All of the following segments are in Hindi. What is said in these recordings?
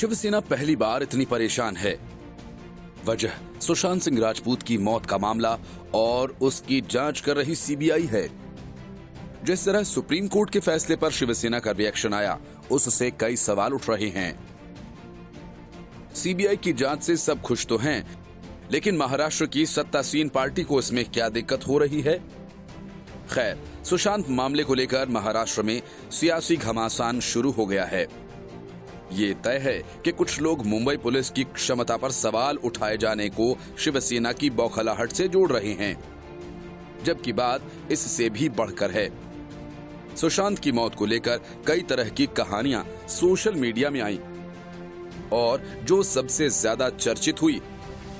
शिवसेना पहली बार इतनी परेशान है। वजह सुशांत सिंह राजपूत की मौत का मामला और उसकी जांच कर रही सीबीआई है। जिस तरह सुप्रीम कोर्ट के फैसले पर शिवसेना का रिएक्शन आया, उससे कई सवाल उठ रहे हैं। सीबीआई की जांच से सब खुश तो हैं, लेकिन महाराष्ट्र की सत्तासीन पार्टी को इसमें क्या दिक्कत हो रही है? खैर, सुशांत मामले को लेकर महाराष्ट्र में सियासी घमासान शुरू हो गया है। ये तय है कि कुछ लोग मुंबई पुलिस की क्षमता पर सवाल उठाए जाने को शिवसेना की बौखलाहट से जोड़ रहे हैं, जबकि बात इससे भी बढ़कर है। सुशांत की मौत को लेकर कई तरह की कहानियां सोशल मीडिया में आईं और जो सबसे ज्यादा चर्चित हुई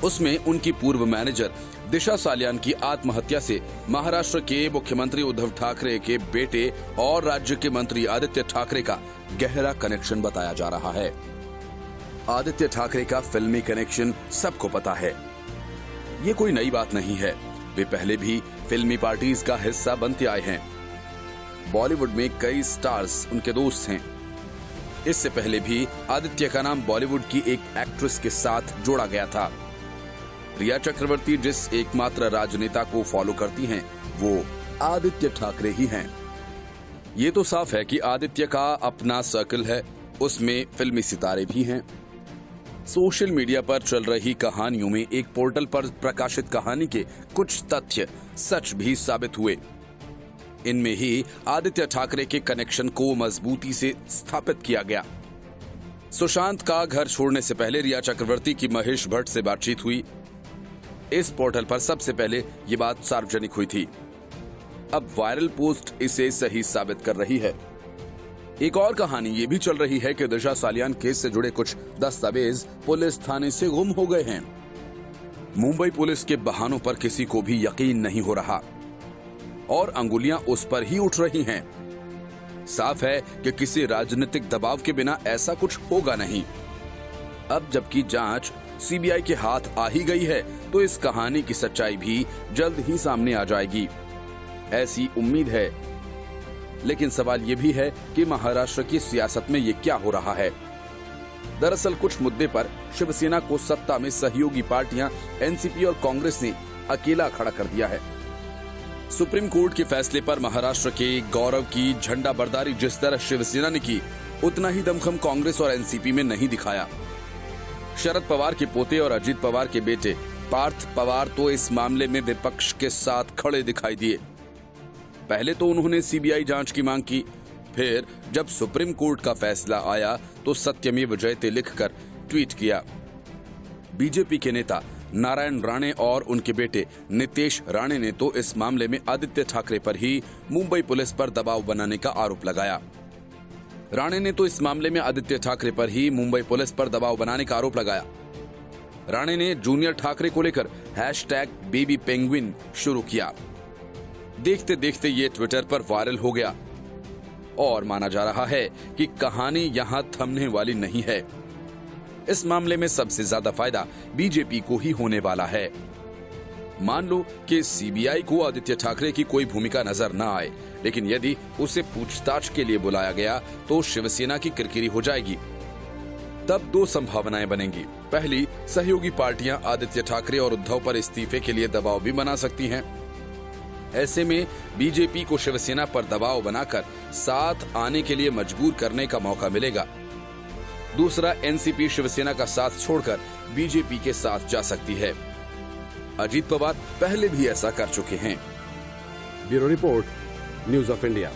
उसमें उनकी पूर्व मैनेजर दिशा सालियान की आत्महत्या से महाराष्ट्र के मुख्यमंत्री उद्धव ठाकरे के बेटे और राज्य के मंत्री आदित्य ठाकरे का गहरा कनेक्शन बताया जा रहा है। आदित्य ठाकरे का फिल्मी कनेक्शन सबको पता है, ये कोई नई बात नहीं है। वे पहले भी फिल्मी पार्टीज का हिस्सा बनते आए हैं। बॉलीवुड में कई स्टार्स उनके दोस्त हैं। इससे पहले भी आदित्य का नाम बॉलीवुड की एक एक्ट्रेस के साथ जोड़ा गया था। रिया चक्रवर्ती जिस एकमात्र राजनेता को फॉलो करती हैं, वो आदित्य ठाकरे ही हैं। ये तो साफ है कि आदित्य का अपना सर्कल है, उसमें फिल्मी सितारे भी हैं। सोशल मीडिया पर चल रही कहानियों में एक पोर्टल पर प्रकाशित कहानी के कुछ तथ्य सच भी साबित हुए। इनमें ही आदित्य ठाकरे के कनेक्शन को मजबूती से स्थापित किया गया। सुशांत का घर छोड़ने से पहले रिया चक्रवर्ती की महेश भट्ट से बातचीत हुई। इस पोर्टल पर सबसे पहले ये बात सार्वजनिक हुई थी। अब वायरल पोस्ट इसे सही साबित कर रही है। एक और कहानी ये भी चल रही है कि दिशा सालियान केस से जुड़े कुछ दस्तावेज पुलिस थाने से गुम हो गए हैं। मुंबई पुलिस के बहानों पर किसी को भी यकीन नहीं हो रहा और अंगुलियां उस पर ही उठ रही हैं। साफ है कि किसी राजनीतिक दबाव के बिना ऐसा कुछ होगा नहीं। अब जबकि जांच सीबीआई के हाथ आ ही गई है, तो इस कहानी की सच्चाई भी जल्द ही सामने आ जाएगी, ऐसी उम्मीद है। लेकिन सवाल यह भी है कि महाराष्ट्र की सियासत में ये क्या हो रहा है। दरअसल कुछ मुद्दे पर शिवसेना को सत्ता में सहयोगी पार्टियां एनसीपी और कांग्रेस ने अकेला खड़ा कर दिया है। सुप्रीम कोर्ट के फैसले पर महाराष्ट्र के गौरव की झंडा बरदारी जिस तरह शिवसेना ने की, उतना ही दमखम कांग्रेस और एनसीपी में नहीं दिखाया। शरद पवार के पोते और अजीत पवार के बेटे पार्थ पवार तो इस मामले में विपक्ष के साथ खड़े दिखाई दिए। पहले तो उन्होंने सीबीआई जांच की मांग की, फिर जब सुप्रीम कोर्ट का फैसला आया तो सत्यमेव जयते लिखकर ट्वीट किया। बीजेपी के नेता नारायण राणे और उनके बेटे नितेश राणे ने तो इस मामले में आदित्य ठाकरे पर ही मुंबई पुलिस पर दबाव बनाने का आरोप लगाया। राणे ने तो इस मामले में आदित्य ठाकरे पर ही मुंबई पुलिस पर दबाव बनाने का आरोप लगाया। राणे ने जूनियर ठाकरे को लेकर #BabyPenguin शुरू किया। देखते देखते ये ट्विटर पर वायरल हो गया और माना जा रहा है कि कहानी यहां थमने वाली नहीं है। इस मामले में सबसे ज्यादा फायदा बीजेपी को ही होने वाला है। मान लो कि सीबीआई को आदित्य ठाकरे की कोई भूमिका नजर न आए, लेकिन यदि उसे पूछताछ के लिए बुलाया गया तो शिवसेना की किरकिरी हो जाएगी। तब दो संभावनाएं बनेंगी। पहली, सहयोगी पार्टियां आदित्य ठाकरे और उद्धव पर इस्तीफे के लिए दबाव भी बना सकती हैं। ऐसे में बीजेपी को शिवसेना पर दबाव बनाकर साथ आने के लिए मजबूर करने का मौका मिलेगा। दूसरा, एनसीपी शिवसेना का साथ छोड़कर बीजेपी के साथ जा सकती है। अजीत पवार पहले भी ऐसा कर चुके हैं। Bureau report, news of India.